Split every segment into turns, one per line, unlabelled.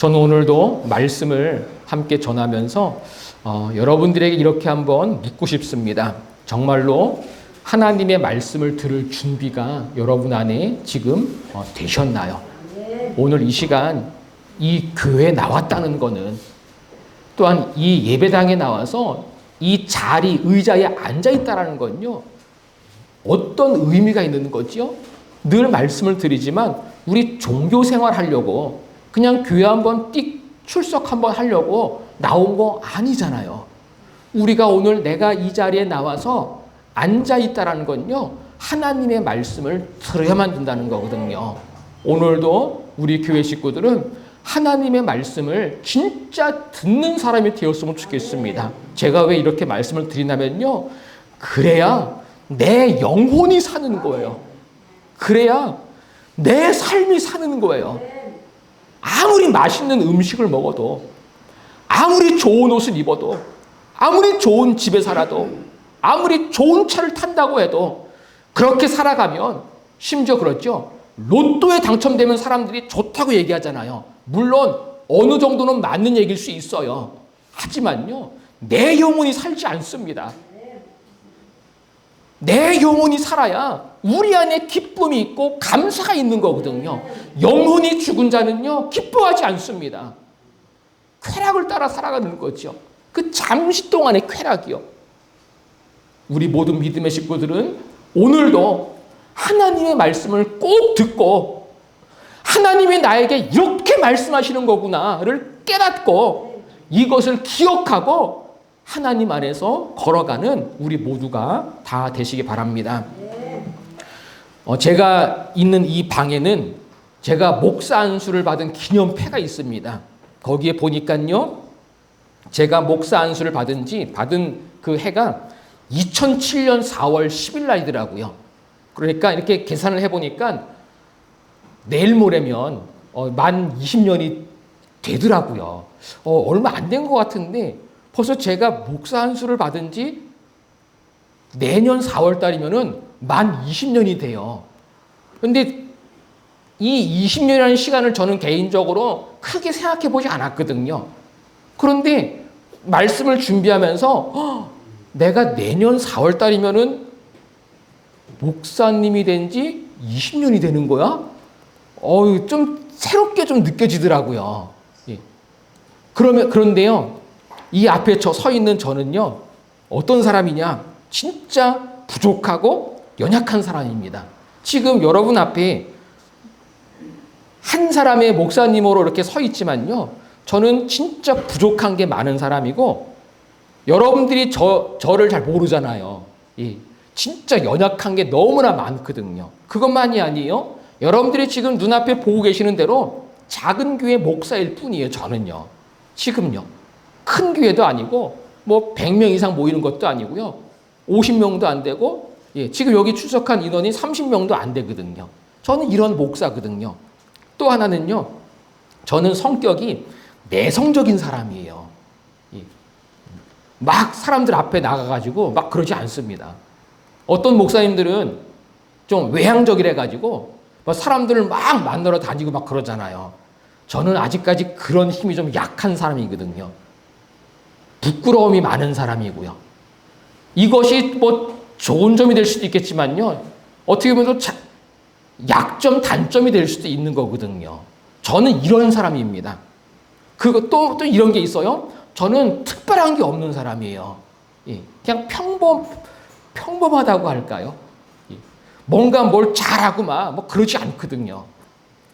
저는 오늘도 말씀을 함께 전하면서 여러분들에게 이렇게 한번 묻고 싶습니다. 정말로 하나님의 말씀을 들을 준비가 여러분 안에 지금 되셨나요? 오늘 이 시간 이 교회에 나왔다는 거는, 또한 이 예배당에 나와서 이 자리, 의자에 앉아있다는 건요, 어떤 의미가 있는 거지요? 늘 말씀을 드리지만 우리 종교 생활 하려고 그냥 교회 한번 띡 출석 한번 하려고 나온 거 아니잖아요. 우리가 오늘 내가 이 자리에 나와서 앉아있다는 건요, 하나님의 말씀을 들어야만 된다는 거거든요. 오늘도 우리 교회 식구들은 하나님의 말씀을 진짜 듣는 사람이 되었으면 좋겠습니다. 제가 왜 이렇게 말씀을 드리냐면요, 그래야 내 영혼이 사는 거예요. 그래야 내 삶이 사는 거예요. 아무리 맛있는 음식을 먹어도, 아무리 좋은 옷을 입어도, 아무리 좋은 집에 살아도, 아무리 좋은 차를 탄다고 해도 그렇게 살아가면, 심지어 그렇죠, 로또에 당첨되면 사람들이 좋다고 얘기하잖아요. 물론 어느 정도는 맞는 얘기일 수 있어요. 하지만요, 내 영혼이 살지 않습니다. 내 영혼이 살아야 우리 안에 기쁨이 있고 감사가 있는 거거든요. 영혼이 죽은 자는요, 기뻐하지 않습니다. 쾌락을 따라 살아가는 거죠. 그 잠시 동안의 쾌락이요. 우리 모든 믿음의 식구들은 오늘도 하나님의 말씀을 꼭 듣고, 하나님이 나에게 이렇게 말씀하시는 거구나를 깨닫고 이것을 기억하고 하나님 안에서 걸어가는 우리 모두가 다 되시기 바랍니다. 제가 있는 이 방에는 제가 목사 안수를 받은 기념패가 있습니다. 거기에 보니까요, 제가 목사 안수를 받은 그 해가 2007년 4월 10일 날이더라고요. 그러니까 이렇게 계산을 해보니까 내일 모레면 만 20년이 되더라고요. 얼마 안 된 것 같은데 벌써 제가 목사 안수를 받은 지 내년 4월 달이면은 만 20년이 돼요. 근데 이 20년이라는 시간을 저는 개인적으로 크게 생각해 보지 않았거든요. 그런데 말씀을 준비하면서 내가 내년 4월 달이면은 목사님이 된 지 20년이 되는 거야? 좀 새롭게 좀 느껴지더라고요. 예. 그런데요, 이 앞에 서 있는 저는요, 어떤 사람이냐? 진짜 부족하고 연약한 사람입니다. 지금 여러분 앞에 한 사람의 목사님으로 이렇게 서 있지만요, 저는 진짜 부족한 게 많은 사람이고, 여러분들이 저를 잘 모르잖아요. 예. 진짜 연약한 게 너무나 많거든요. 그것만이 아니에요. 여러분들이 지금 눈앞에 보고 계시는 대로 작은 교회 목사일 뿐이에요, 저는요. 지금요. 큰 교회도 아니고, 100명 이상 모이는 것도 아니고요. 50명도 안 되고, 지금 여기 출석한 인원이 30명도 안 되거든요. 저는 이런 목사거든요. 또 하나는요, 저는 성격이 내성적인 사람이에요. 막 사람들 앞에 나가가지고 막 그러지 않습니다. 어떤 목사님들은 좀 외향적이래가지고 사람들을 막 만나러 다니고 막 그러잖아요. 저는 아직까지 그런 힘이 좀 약한 사람이거든요. 부끄러움이 많은 사람이고요. 이것이 좋은 점이 될 수도 있겠지만요, 어떻게 보면 또 약점, 단점이 될 수도 있는 거거든요. 저는 이런 사람입니다. 또 이런 게 있어요. 저는 특별한 게 없는 사람이에요. 그냥 평범하다고 할까요? 뭔가 뭘 잘하고 그러지 않거든요.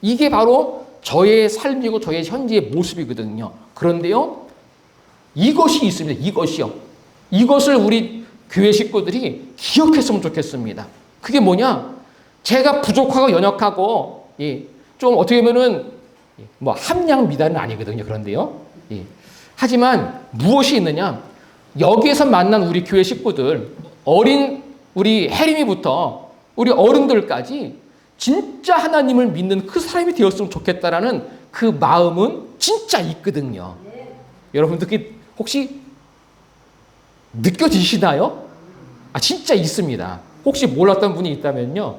이게 바로 저의 삶이고 저의 현재의 모습이거든요. 그런데요, 이것이 있습니다. 이것이요. 이것을 우리 교회 식구들이 기억했으면 좋겠습니다. 그게 뭐냐? 제가 부족하고 연약하고, 좀 어떻게 보면은 함량 미달은 아니거든요. 그런데요. 하지만 무엇이 있느냐? 여기에서 만난 우리 교회 식구들, 어린 우리 혜림이부터 우리 어른들까지 진짜 하나님을 믿는 그 사람이 되었으면 좋겠다라는 그 마음은 진짜 있거든요. 여러분들 혹시 느껴지시나요? 진짜 있습니다. 혹시 몰랐던 분이 있다면요,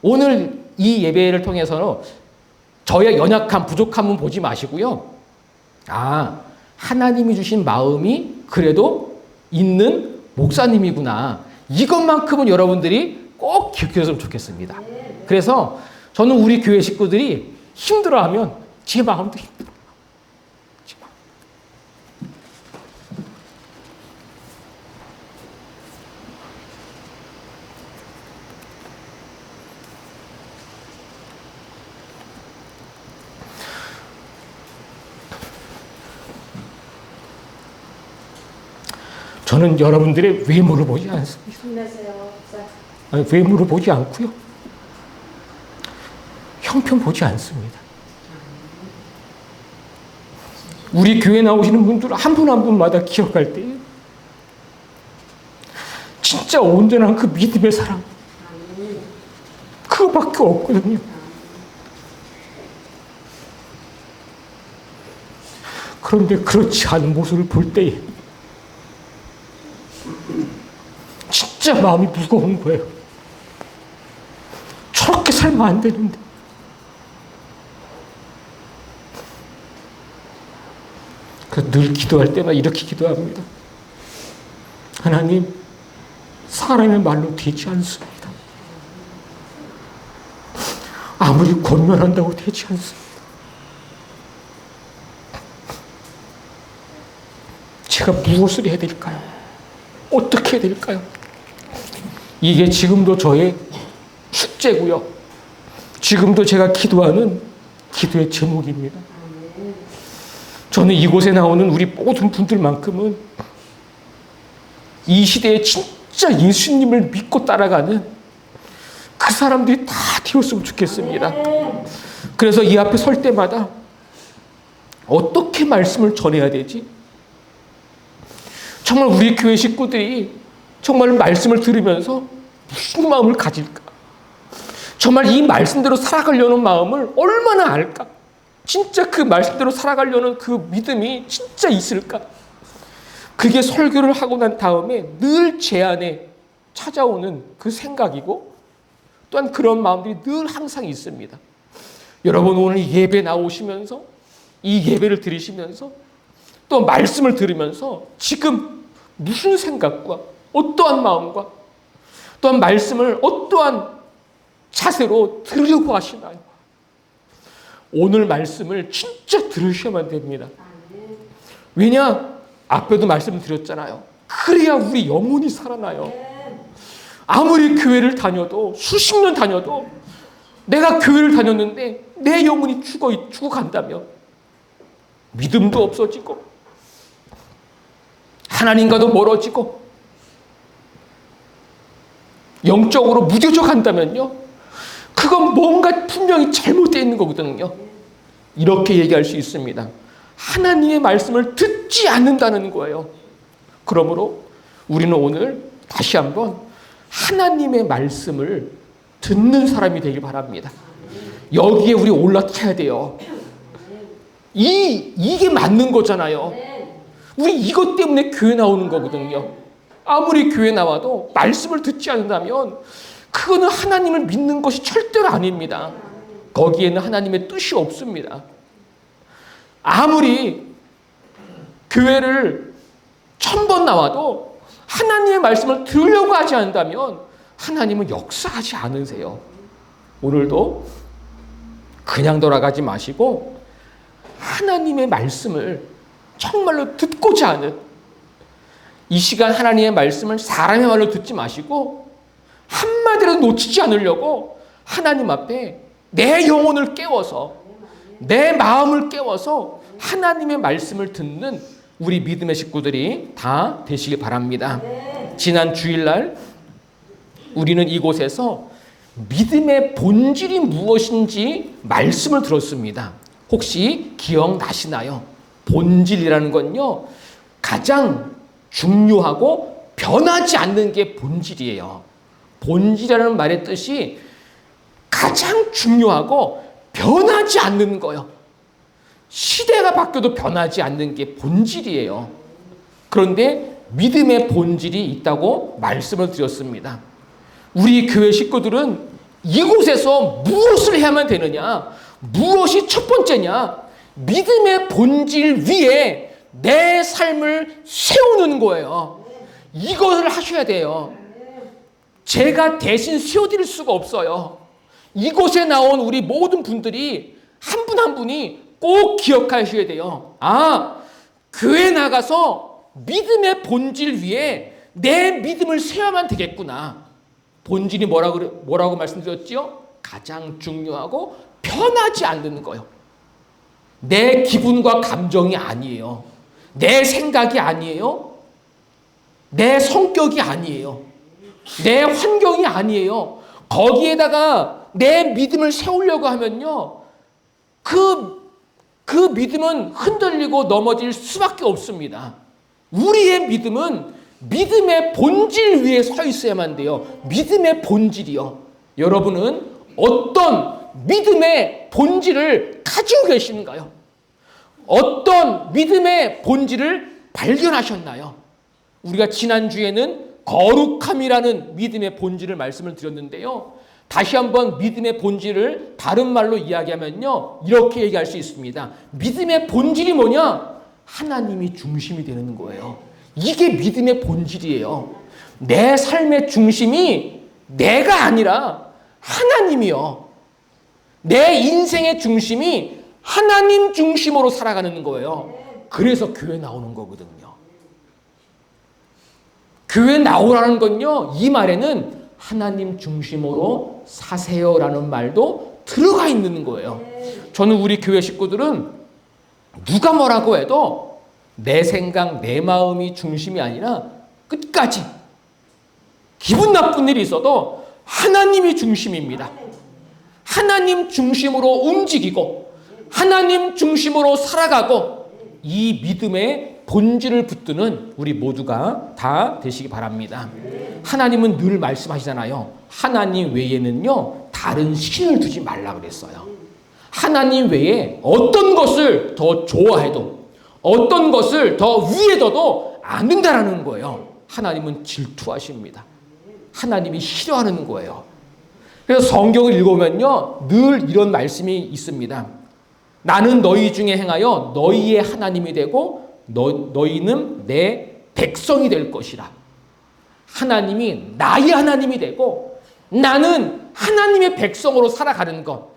오늘 이 예배를 통해서는 저의 연약함, 부족함은 보지 마시고요, 하나님이 주신 마음이 그래도 있는 목사님이구나. 이것만큼은 여러분들이 꼭 기억했으면 좋겠습니다. 그래서 저는 우리 교회 식구들이 힘들어하면 제 마음도 힘들어요. 저는 여러분들의 외모를 보지 않습니다. 아니, 외모를 보지 않고요. 형편 보지 않습니다. 우리 교회 나오시는 분들 한 분 한 분마다 기억할 때 진짜 온전한 그 믿음의 사랑 그거밖에 없거든요. 그런데 그렇지 않은 모습을 볼 때에 진짜 마음이 무거운 거예요. 저렇게 살면 안 되는데. 그래서 늘 기도할 때마다 이렇게 기도합니다. 하나님, 사람의 말로 되지 않습니다. 아무리 권면한다고 되지 않습니다. 제가 무엇을 해야 될까요? 어떻게 해야 될까요? 이게 지금도 저의 숙제고요. 지금도 제가 기도하는 기도의 제목입니다. 저는 이곳에 나오는 우리 모든 분들만큼은 이 시대에 진짜 예수님을 믿고 따라가는 그 사람들이 다 되었으면 좋겠습니다. 그래서 이 앞에 설 때마다 어떻게 말씀을 전해야 되지? 정말 우리 교회 식구들이 정말 말씀을 들으면서 무슨 마음을 가질까? 정말 이 말씀대로 살아가려는 마음을 얼마나 알까? 진짜 그 말씀대로 살아가려는 그 믿음이 진짜 있을까? 그게 설교를 하고 난 다음에 늘 제 안에 찾아오는 그 생각이고 또한 그런 마음들이 늘 항상 있습니다. 여러분 오늘 예배 나오시면서 이 예배를 들으시면서 또 말씀을 들으면서 지금 무슨 생각과 어떠한 마음과 또한 말씀을 어떠한 자세로 들으려고 하시나요? 오늘 말씀을 진짜 들으셔야만 됩니다. 왜냐? 앞에도 말씀드렸잖아요. 그래야 우리 영혼이 살아나요. 아무리 교회를 다녀도 수십 년 다녀도 내가 교회를 다녔는데 내 영혼이 죽어간다면 믿음도 없어지고 하나님과도 멀어지고 영적으로 무뎌져 간다면요. 그건 뭔가 분명히 잘못되어 있는 거거든요. 이렇게 얘기할 수 있습니다. 하나님의 말씀을 듣지 않는다는 거예요. 그러므로 우리는 오늘 다시 한번 하나님의 말씀을 듣는 사람이 되길 바랍니다. 여기에 우리 올라타야 돼요. 이게 맞는 거잖아요. 우리 이것 때문에 교회 나오는 거거든요. 아무리 교회 나와도 말씀을 듣지 않는다면 그거는 하나님을 믿는 것이 절대로 아닙니다. 거기에는 하나님의 뜻이 없습니다. 아무리 교회를 1000번 나와도 하나님의 말씀을 들으려고 하지 않는다면 하나님은 역사하지 않으세요. 오늘도 그냥 돌아가지 마시고 하나님의 말씀을 정말로 듣고자 하는 이 시간 하나님의 말씀을 사람의 말로 듣지 마시고 한마디라도 놓치지 않으려고 하나님 앞에 내 영혼을 깨워서 내 마음을 깨워서 하나님의 말씀을 듣는 우리 믿음의 식구들이 다 되시길 바랍니다. 지난 주일날 우리는 이곳에서 믿음의 본질이 무엇인지 말씀을 들었습니다. 혹시 기억나시나요? 본질이라는 건요, 가장 중요하고 변하지 않는 게 본질이에요. 본질이라는 말의 뜻이 가장 중요하고 변하지 않는 거예요. 시대가 바뀌어도 변하지 않는 게 본질이에요. 그런데 믿음의 본질이 있다고 말씀을 드렸습니다. 우리 교회 식구들은 이곳에서 무엇을 해야만 되느냐? 무엇이 첫 번째냐? 믿음의 본질 위에 내 삶을 세우는 거예요. 이것을 하셔야 돼요. 제가 대신 세워드릴 수가 없어요. 이곳에 나온 우리 모든 분들이 한 분 한 분이 꼭 기억하셔야 돼요. 아, 교회 나가서 믿음의 본질 위에 내 믿음을 세워야만 되겠구나. 본질이 뭐라고 말씀드렸죠? 가장 중요하고 변하지 않는 거예요. 내 기분과 감정이 아니에요. 내 생각이 아니에요. 내 성격이 아니에요. 내 환경이 아니에요. 거기에다가 내 믿음을 세우려고 하면요, 그 믿음은 흔들리고 넘어질 수밖에 없습니다. 우리의 믿음은 믿음의 본질 위에 서 있어야만 돼요. 믿음의 본질이요. 여러분은 어떤 믿음의 본질을 가지고 계신가요? 어떤 믿음의 본질을 발견하셨나요? 우리가 지난주에는 거룩함이라는 믿음의 본질을 말씀을 드렸는데요. 다시 한번 믿음의 본질을 다른 말로 이야기하면요, 이렇게 얘기할 수 있습니다. 믿음의 본질이 뭐냐? 하나님이 중심이 되는 거예요. 이게 믿음의 본질이에요. 내 삶의 중심이 내가 아니라 하나님이요. 내 인생의 중심이 하나님 중심으로 살아가는 거예요. 그래서 교회 나오는 거거든요. 교회 나오라는 건요, 이 말에는 하나님 중심으로 사세요라는 말도 들어가 있는 거예요. 저는 우리 교회 식구들은 누가 뭐라고 해도 내 생각, 내 마음이 중심이 아니라 끝까지 기분 나쁜 일이 있어도 하나님이 중심입니다. 하나님 중심으로 움직이고 하나님 중심으로 살아가고 이 믿음의 본질을 붙드는 우리 모두가 다 되시기 바랍니다. 하나님은 늘 말씀하시잖아요. 하나님 외에는요, 다른 신을 두지 말라 그랬어요. 하나님 외에 어떤 것을 더 좋아해도 어떤 것을 더 위에 둬도 안 된다라는 거예요. 하나님은 질투하십니다. 하나님이 싫어하는 거예요. 그래서 성경을 읽으면요, 늘 이런 말씀이 있습니다. 나는 너희 중에 행하여 너희의 하나님이 되고 너희는 내 백성이 될 것이라. 하나님이 나의 하나님이 되고 나는 하나님의 백성으로 살아가는 것,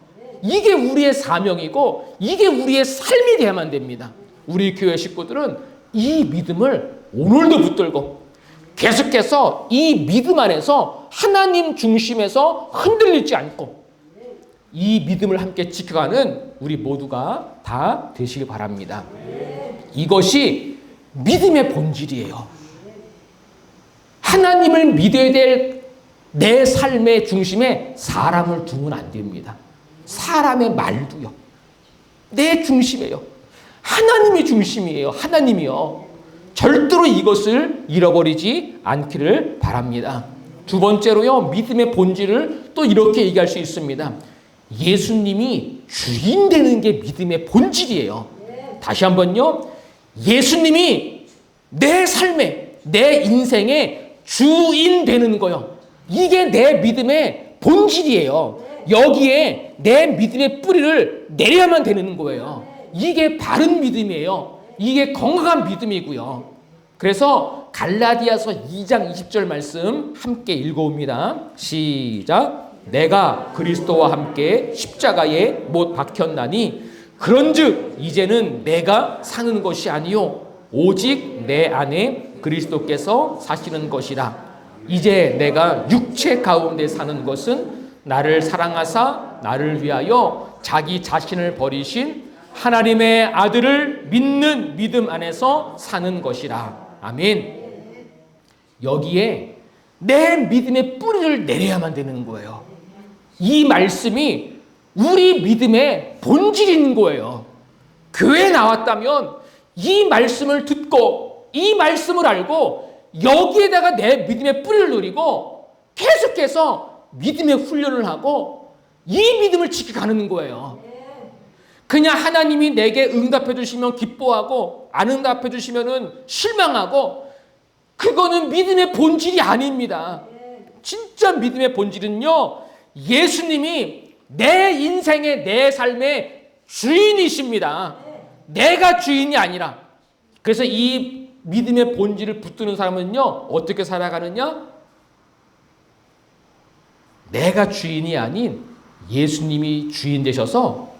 이게 우리의 사명이고 이게 우리의 삶이 돼야만 됩니다. 우리 교회 식구들은 이 믿음을 오늘도 붙들고 계속해서 이 믿음 안에서 하나님 중심에서 흔들리지 않고 이 믿음을 함께 지켜가는 우리 모두가 다 되시길 바랍니다. 이것이 믿음의 본질이에요. 하나님을 믿어야 될 내 삶의 중심에 사람을 두면 안 됩니다. 사람의 말도요. 내 중심이에요. 하나님이 중심이에요. 하나님이요. 절대로 이것을 잃어버리지 않기를 바랍니다. 두 번째로요, 믿음의 본질을 또 이렇게 얘기할 수 있습니다. 예수님이 주인 되는 게 믿음의 본질이에요. 다시 한번요, 예수님이 내 삶에, 내 인생의 주인 되는 거요. 이게 내 믿음의 본질이에요. 여기에 내 믿음의 뿌리를 내려야만 되는 거예요. 이게 바른 믿음이에요. 이게 건강한 믿음이고요. 그래서 갈라디아서 2장 20절 말씀 함께 읽어옵니다. 시작. 내가 그리스도와 함께 십자가에 못 박혔나니 그런즉 이제는 내가 사는 것이 아니요 오직 내 안에 그리스도께서 사시는 것이라. 이제 내가 육체 가운데 사는 것은 나를 사랑하사 나를 위하여 자기 자신을 버리신 하나님의 아들을 믿는 믿음 안에서 사는 것이라. 아멘. 여기에 내 믿음의 뿌리를 내려야만 되는 거예요. 이 말씀이 우리 믿음의 본질인 거예요. 교회에 나왔다면 이 말씀을 듣고 이 말씀을 알고 여기에다가 내 믿음의 뿌리를 누리고 계속해서 믿음의 훈련을 하고 이 믿음을 지켜가는 거예요. 그냥 하나님이 내게 응답해 주시면 기뻐하고 안 응답해 주시면 실망하고, 그거는 믿음의 본질이 아닙니다. 진짜 믿음의 본질은요, 예수님이 내 인생의 내 삶의 주인이십니다. 내가 주인이 아니라. 그래서 이 믿음의 본질을 붙드는 사람은요, 어떻게 살아가느냐? 내가 주인이 아닌 예수님이 주인 되셔서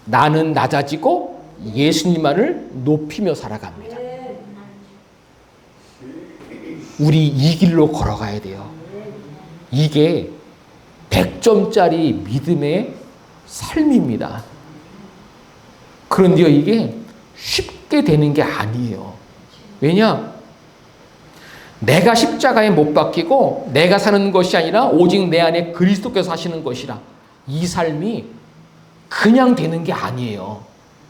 나는 낮아지고 예수님만을 높이며 살아갑니다. 우리 이 길로 걸어가야 돼요. 이게 100점짜리 믿음의 삶입니다. 그런데요, 이게 쉽게 되는 게 아니에요. 왜냐? 내가 십자가에 못 박히고 내가 사는 것이 아니라 오직 내 안에 그리스도께서 사시는 것이라. 이 삶이 그냥 되는 게 아니에요.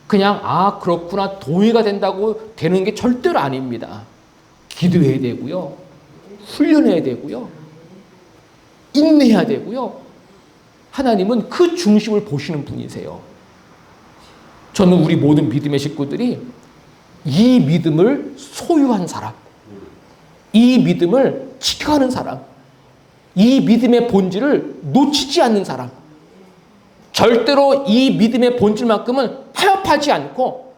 그냥 그렇구나 동의가 된다고 되는 게 절대로 아닙니다. 기도해야 되고요. 훈련해야 되고요. 인내해야 되고요. 하나님은 그 중심을 보시는 분이세요. 저는 우리 모든 믿음의 식구들이 이 믿음을 소유한 사람, 이 믿음을 지켜가는 사람, 이 믿음의 본질을 놓치지 않는 사람, 절대로 이 믿음의 본질만큼은 타협하지 않고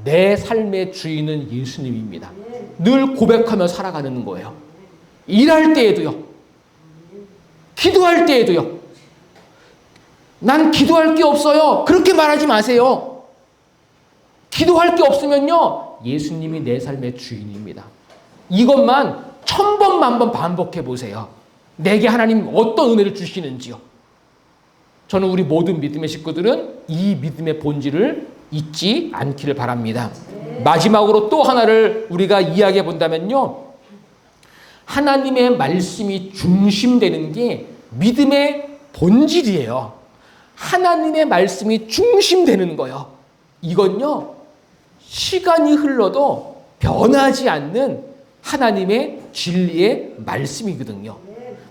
내 삶의 주인은 예수님입니다. 늘 고백하며 살아가는 거예요. 일할 때에도요. 기도할 때에도요. 난 기도할 게 없어요. 그렇게 말하지 마세요. 기도할 게 없으면요, 예수님이 내 삶의 주인입니다. 이것만 1000번, 1000번 반복해 보세요. 내게 하나님 어떤 은혜를 주시는지요. 저는 우리 모든 믿음의 식구들은 이 믿음의 본질을 잊지 않기를 바랍니다. 마지막으로 또 하나를 우리가 이야기해 본다면요, 하나님의 말씀이 중심되는 게 믿음의 본질이에요. 하나님의 말씀이 중심되는 거예요. 이건요, 시간이 흘러도 변하지 않는 하나님의 진리의 말씀이거든요.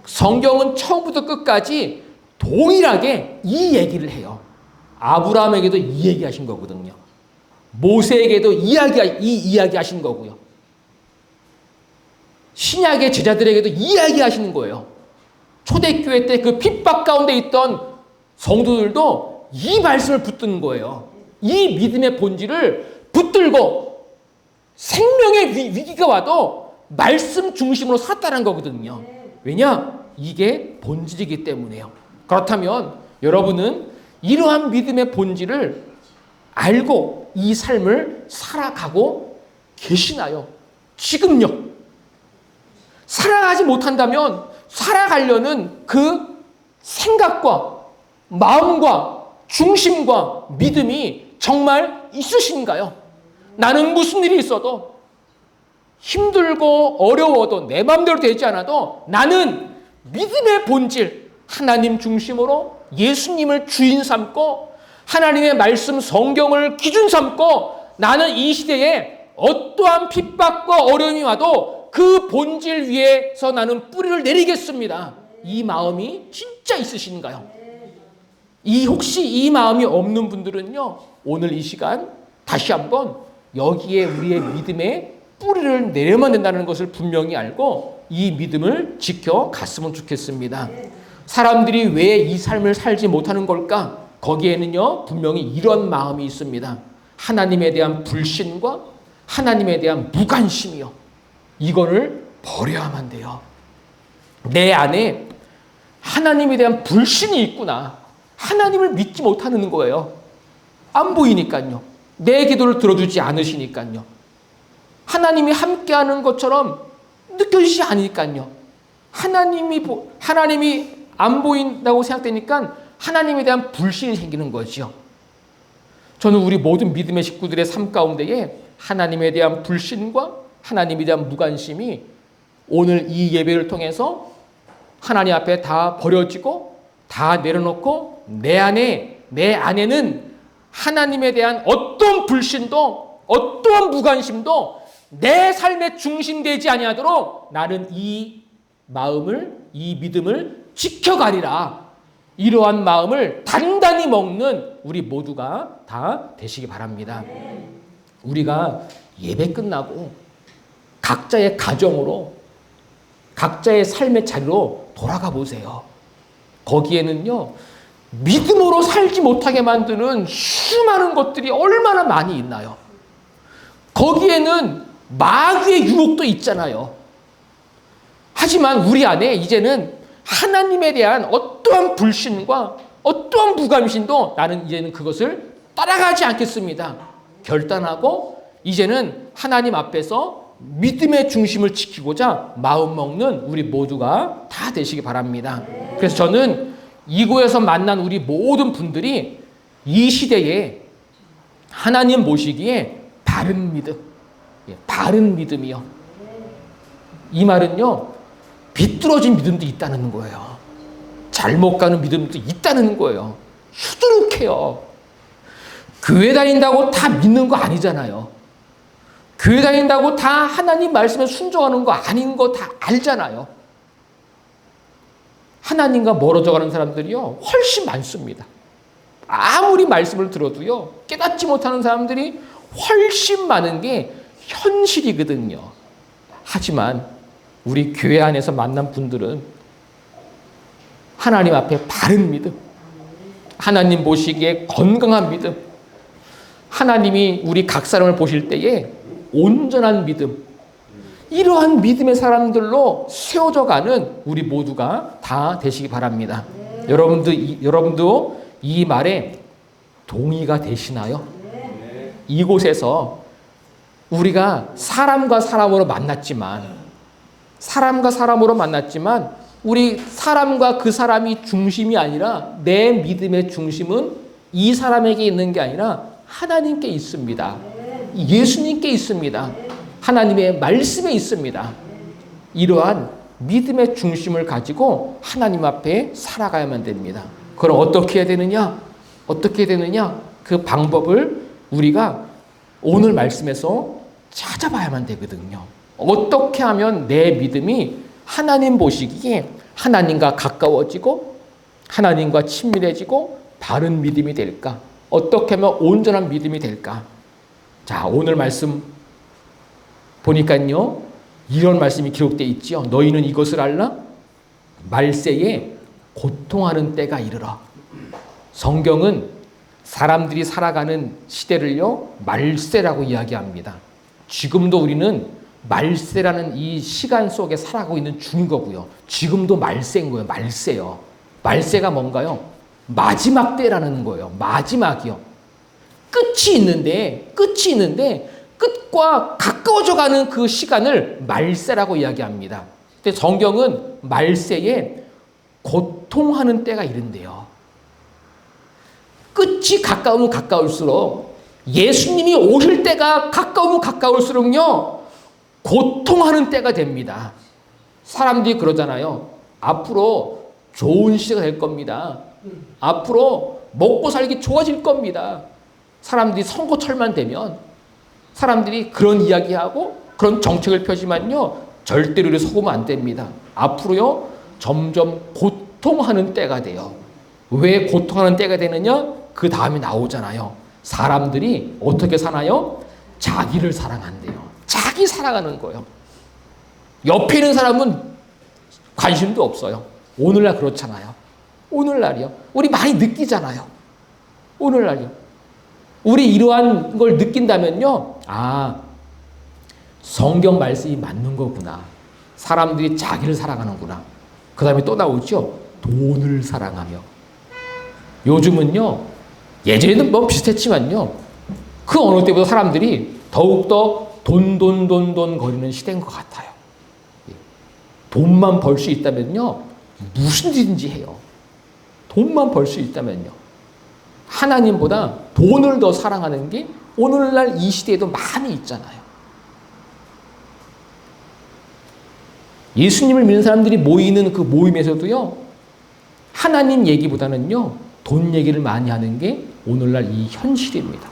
성경은 처음부터 끝까지 동일하게 이 얘기를 해요. 아브라함에게도 이 얘기 하신 거거든요. 모세에게도 이 이야기 하신 거고요. 신약의 제자들에게도 이 이야기 하시는 거예요. 초대교회 때 그 핍박 가운데 있던 성도들도 이 말씀을 붙드는 거예요. 이 믿음의 본질을 붙들고 생명의 위기가 와도 말씀 중심으로 살았다는 거거든요. 왜냐? 이게 본질이기 때문에요. 그렇다면 여러분은 이러한 믿음의 본질을 알고 이 삶을 살아가고 계시나요? 지금요. 살아가지 못한다면 살아가려는 그 생각과 마음과 중심과 믿음이 정말 있으신가요? 나는 무슨 일이 있어도 힘들고 어려워도 내 마음대로 되지 않아도 나는 믿음의 본질, 하나님 중심으로 예수님을 주인 삼고 하나님의 말씀 성경을 기준 삼고 나는 이 시대에 어떠한 핍박과 어려움이 와도 그 본질 위에서 나는 뿌리를 내리겠습니다. 이 마음이 진짜 있으신가요? 혹시 이 마음이 없는 분들은요, 오늘 이 시간 다시 한번 여기에 우리의 믿음의 뿌리를 내려만 된다는 것을 분명히 알고 이 믿음을 지켜갔으면 좋겠습니다. 사람들이 왜 이 삶을 살지 못하는 걸까? 거기에는요, 분명히 이런 마음이 있습니다. 하나님에 대한 불신과 하나님에 대한 무관심이요. 이거를 버려야만 돼요. 내 안에 하나님에 대한 불신이 있구나. 하나님을 믿지 못하는 거예요. 안 보이니까요. 내 기도를 들어주지 않으시니까요. 하나님이 함께하는 것처럼 느껴지지 않으니까요. 하나님이 안 보인다고 생각되니까 하나님에 대한 불신이 생기는 거죠. 저는 우리 모든 믿음의 식구들의 삶 가운데에 하나님에 대한 불신과 하나님에 대한 무관심이 오늘 이 예배를 통해서 하나님 앞에 다 버려지고 다 내려놓고 내 안에는 하나님에 대한 어떤 불신도 어떠한 무관심도 내 삶에 중심되지 아니하도록 나는 이 마음을, 이 믿음을 지켜가리라. 이러한 마음을 단단히 먹는 우리 모두가 다 되시기 바랍니다. 우리가 예배 끝나고 각자의 가정으로 각자의 삶의 자리로 돌아가 보세요. 거기에는요, 믿음으로 살지 못하게 만드는 수많은 것들이 얼마나 많이 있나요? 거기에는 마귀의 유혹도 있잖아요. 하지만 우리 안에 이제는 하나님에 대한 어떠한 불신과 어떠한 무감신도 나는 이제는 그것을 따라가지 않겠습니다. 결단하고 이제는 하나님 앞에서 믿음의 중심을 지키고자 마음 먹는 우리 모두가 다 되시기 바랍니다. 그래서 저는 이곳에서 만난 우리 모든 분들이 이 시대에 하나님 모시기에 바른 믿음, 바른 믿음이요. 이 말은요, 비뚤어진 믿음도 있다는 거예요. 잘못 가는 믿음도 있다는 거예요. 수두룩해요. 교회 다닌다고 다 믿는 거 아니잖아요. 교회 다닌다고 다 하나님 말씀에 순종하는 거 아닌 거 다 알잖아요. 하나님과 멀어져 가는 사람들이요, 훨씬 많습니다. 아무리 말씀을 들어도요, 깨닫지 못하는 사람들이 훨씬 많은 게 현실이거든요. 하지만 우리 교회 안에서 만난 분들은 하나님 앞에 바른 믿음, 하나님 보시기에 건강한 믿음, 하나님이 우리 각 사람을 보실 때에 온전한 믿음, 이러한 믿음의 사람들로 세워져 가는 우리 모두가 다 되시기 바랍니다. 여러분도 이 말에 동의가 되시나요? 이곳에서 우리가 사람과 사람으로 만났지만 우리 사람과 그 사람이 중심이 아니라 내 믿음의 중심은 이 사람에게 있는 게 아니라 하나님께 있습니다. 예수님께 있습니다. 하나님의 말씀에 있습니다. 이러한 믿음의 중심을 가지고 하나님 앞에 살아가야만 됩니다. 그럼 어떻게 해야 되느냐? 그 방법을 우리가 오늘 말씀에서 찾아봐야만 되거든요. 어떻게 하면 내 믿음이 하나님 보시기에 하나님과 가까워지고 하나님과 친밀해지고 바른 믿음이 될까? 어떻게 하면 온전한 믿음이 될까? 자, 오늘 말씀 보니까요, 이런 말씀이 기록되어 있지요. 너희는 이것을 알라? 말세에 고통하는 때가 이르러. 성경은 사람들이 살아가는 시대를요, 말세라고 이야기합니다. 지금도 우리는 말세라는 이 시간 속에 살아가고 있는 중인 거고요. 지금도 말세인 거예요. 말세요. 말세가 뭔가요? 마지막 때라는 거예요. 마지막이요. 끝이 있는데 끝과 가까워져 가는 그 시간을 말세라고 이야기합니다. 근데 성경은 말세에 고통하는 때가 이른대요. 끝이 가까우면 가까울수록, 예수님이 오실 때가 가까우면 가까울수록요, 고통하는 때가 됩니다. 사람들이 그러잖아요. 앞으로 좋은 시대가 될 겁니다. 앞으로 먹고 살기 좋아질 겁니다. 사람들이 선거철만 되면 사람들이 그런 이야기하고 그런 정책을 펴지만요, 절대로 이렇게 속으면 안 됩니다. 앞으로요, 점점 고통하는 때가 돼요. 왜 고통하는 때가 되느냐? 그 다음에 나오잖아요. 사람들이 어떻게 사나요? 자기를 사랑한대요. 자기 사랑하는 거예요. 옆에 있는 사람은 관심도 없어요. 오늘날 그렇잖아요. 오늘날이요. 우리 많이 느끼잖아요. 오늘날이요. 우리 이러한 걸 느낀다면요, 아, 성경 말씀이 맞는 거구나. 사람들이 자기를 사랑하는구나. 그 다음에 또 나오죠. 돈을 사랑하며. 요즘은요, 예전에는 뭐 비슷했지만요, 그 어느 때보다 사람들이 더욱더 돈 거리는 시대인 것 같아요. 돈만 벌 수 있다면요, 무슨 일인지 해요. 돈만 벌 수 있다면요. 하나님보다 돈을 더 사랑하는 게 오늘날 이 시대에도 많이 있잖아요. 예수님을 믿는 사람들이 모이는 그 모임에서도요, 하나님 얘기보다는요, 돈 얘기를 많이 하는 게 오늘날 이 현실입니다.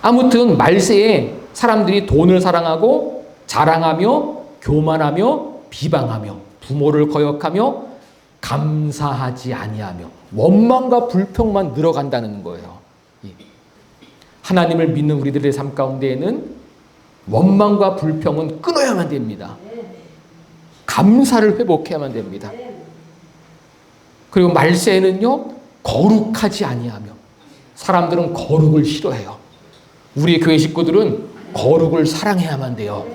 아무튼 말세에 사람들이 돈을 사랑하고 자랑하며 교만하며 비방하며 부모를 거역하며 감사하지 아니하며 원망과 불평만 늘어간다는 거예요. 하나님을 믿는 우리들의 삶 가운데에는 원망과 불평은 끊어야만 됩니다. 감사를 회복해야만 됩니다. 그리고 말세에는요, 거룩하지 아니하며. 사람들은 거룩을 싫어해요. 우리 교회 식구들은 거룩을 사랑해야만 돼요.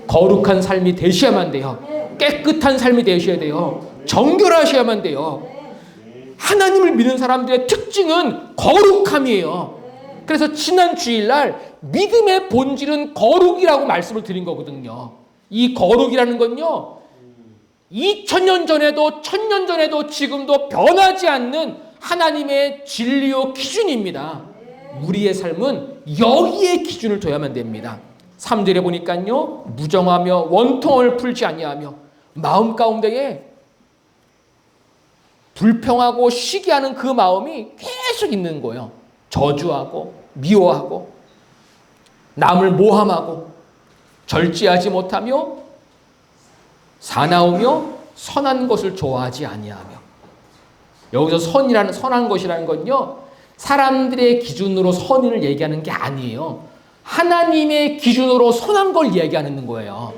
거룩한 삶이 되셔야만 돼요. 깨끗한 삶이 되셔야 돼요. 정결하셔야만 돼요. 하나님을 믿는 사람들의 특징은 거룩함이에요. 그래서 지난 주일날 믿음의 본질은 거룩이라고 말씀을 드린 거거든요. 이 거룩이라는 건요, 2000년 전에도 1000년 전에도 지금도 변하지 않는 하나님의 진리요 기준입니다. 우리의 삶은 여기에 기준을 둬야만 됩니다. 3절에 보니까요, 무정하며 원통을 풀지 아니하며 마음 가운데에 불평하고 시기하는 그 마음이 계속 있는 거예요. 저주하고 미워하고 남을 모함하고 절제하지 못하며 사나우며 선한 것을 좋아하지 아니하며. 여기서 선한 것이라는 건요, 사람들의 기준으로 선을 얘기하는 게 아니에요. 하나님의 기준으로 선한 걸 얘기하는 거예요.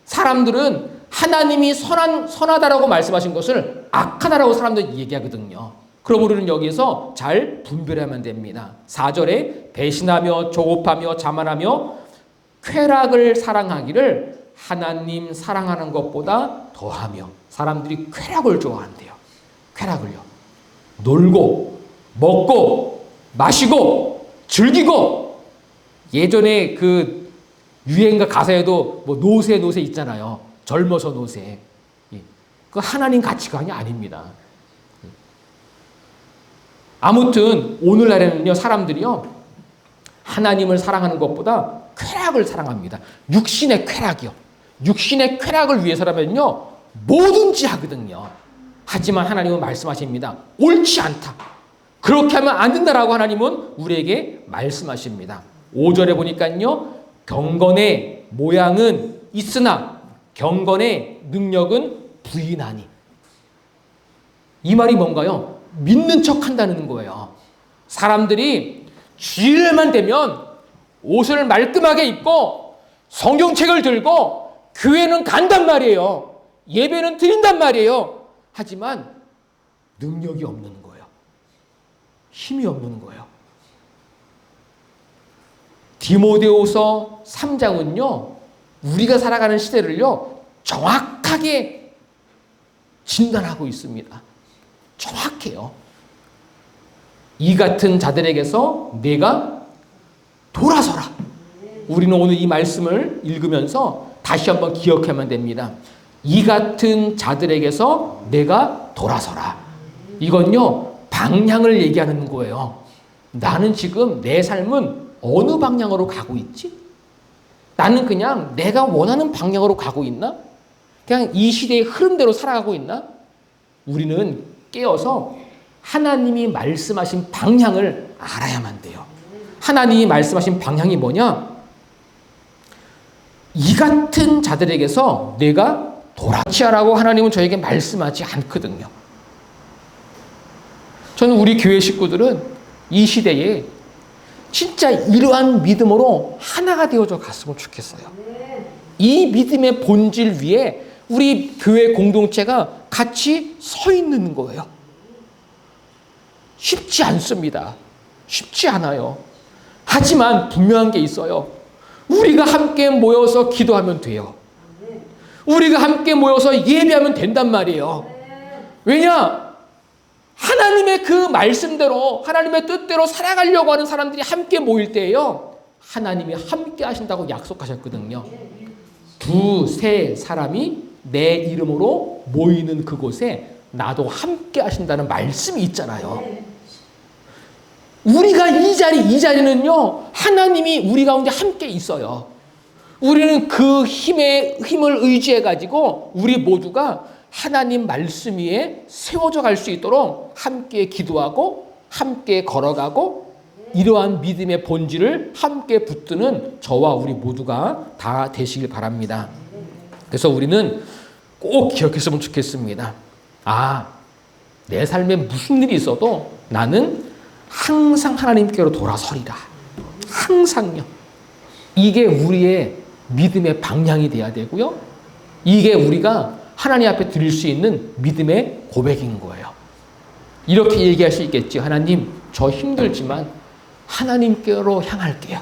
사람들은 하나님이 선하다라고 말씀하신 것을 악하다라고 사람들이 얘기하거든요. 그러므로 우리는 여기서 잘 분별하면 됩니다. 4절에 배신하며 조급하며 자만하며 쾌락을 사랑하기를 하나님 사랑하는 것보다 더하며. 사람들이 쾌락을 좋아한대요. 쾌락을요. 놀고 먹고 마시고 즐기고. 예전에 그 유행가 가사에도 뭐 노세 있잖아요. 젊어서 노세. 그 하나님 가치관이 아닙니다. 아무튼 오늘날에는요, 사람들이요, 하나님을 사랑하는 것보다 쾌락을 사랑합니다. 육신의 쾌락이요. 육신의 쾌락을 위해서라면요, 뭐든지 하거든요. 하지만 하나님은 말씀하십니다. 옳지 않다. 그렇게 하면 안 된다라고 하나님은 우리에게 말씀하십니다. 5절에 보니까요, 경건의 모양은 있으나 경건의 능력은 부인하니. 이 말이 뭔가요? 믿는 척 한다는 거예요. 사람들이 주일만 되면 옷을 말끔하게 입고 성경책을 들고 교회는 간단 말이에요. 예배는 드린단 말이에요. 하지만 능력이 없는 거예요. 힘이 없는 거예요. 디모데후서 3장은요, 우리가 살아가는 시대를요, 정확하게 진단하고 있습니다. 정확해요. 이 같은 자들에게서 내가 돌아서라. 우리는 오늘 이 말씀을 읽으면서 다시 한번 기억하면 됩니다. 이 같은 자들에게서 내가 돌아서라. 이건요, 방향을 얘기하는 거예요. 나는 지금 내 삶은 어느 방향으로 가고 있지? 나는 그냥 내가 원하는 방향으로 가고 있나? 그냥 이 시대의 흐름대로 살아가고 있나? 우리는 깨어서 하나님이 말씀하신 방향을 알아야만 돼요. 하나님이 말씀하신 방향이 뭐냐? 이 같은 자들에게서 내가 돌아치라고 하나님은 저에게 말씀하지 않거든요. 저는 우리 교회 식구들은 이 시대에 진짜 이러한 믿음으로 하나가 되어져 갔으면 좋겠어요. 이 믿음의 본질 위에 우리 교회 공동체가 같이 서 있는 거예요. 쉽지 않습니다. 쉽지 않아요. 하지만 분명한 게 있어요. 우리가 함께 모여서 기도하면 돼요. 우리가 함께 모여서 예배하면 된단 말이에요. 왜냐? 하나님의 그 말씀대로, 하나님의 뜻대로 살아가려고 하는 사람들이 함께 모일 때에요, 하나님이 함께 하신다고 약속하셨거든요. 두세 사람이 내 이름으로 모이는 그곳에 나도 함께 하신다는 말씀이 있잖아요. 우리가 이 자리는요, 하나님이 우리 가운데 함께 있어요. 우리는 그 힘을 의지해가지고 우리 모두가 하나님 말씀 위에 세워져 갈 수 있도록 함께 기도하고 함께 걸어가고 이러한 믿음의 본질을 함께 붙드는 저와 우리 모두가 다 되시길 바랍니다. 그래서 우리는 꼭 기억했으면 좋겠습니다. 내 삶에 무슨 일이 있어도 나는 항상 하나님께로 돌아서리라. 항상요. 이게 우리의 믿음의 방향이 돼야 되고요. 이게 우리가 하나님 앞에 드릴 수 있는 믿음의 고백인 거예요. 이렇게 얘기할 수 있겠지. 하나님, 저 힘들지만 하나님께로 향할게요.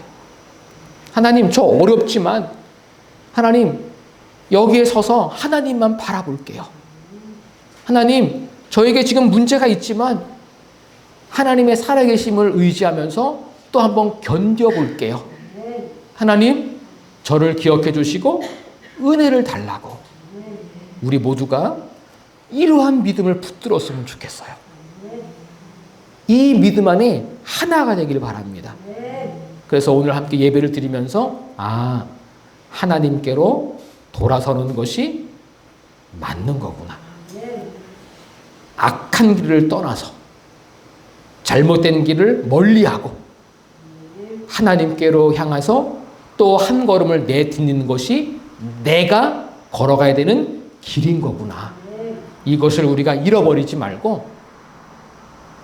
하나님, 저 어렵지만 하나님, 여기에 서서 하나님만 바라볼게요. 하나님, 저에게 지금 문제가 있지만 하나님의 살아계심을 의지하면서 또 한번 견뎌볼게요. 하나님, 저를 기억해 주시고 은혜를 달라고. 우리 모두가 이러한 믿음을 붙들었으면 좋겠어요. 이 믿음 안에 하나가 되기를 바랍니다. 그래서 오늘 함께 예배를 드리면서 하나님께로 돌아서는 것이 맞는 거구나. 악한 길을 떠나서 잘못된 길을 멀리하고 하나님께로 향해서 또 한 걸음을 내딛는 것이 내가 걸어가야 되는 길인 거구나. 이것을 우리가 잃어버리지 말고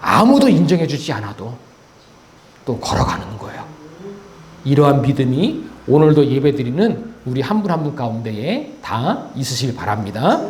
아무도 인정해 주지 않아도 또 걸어가는 거예요. 이러한 믿음이 오늘도 예배드리는 우리 한 분 한 분 가운데에 다 있으실 바랍니다.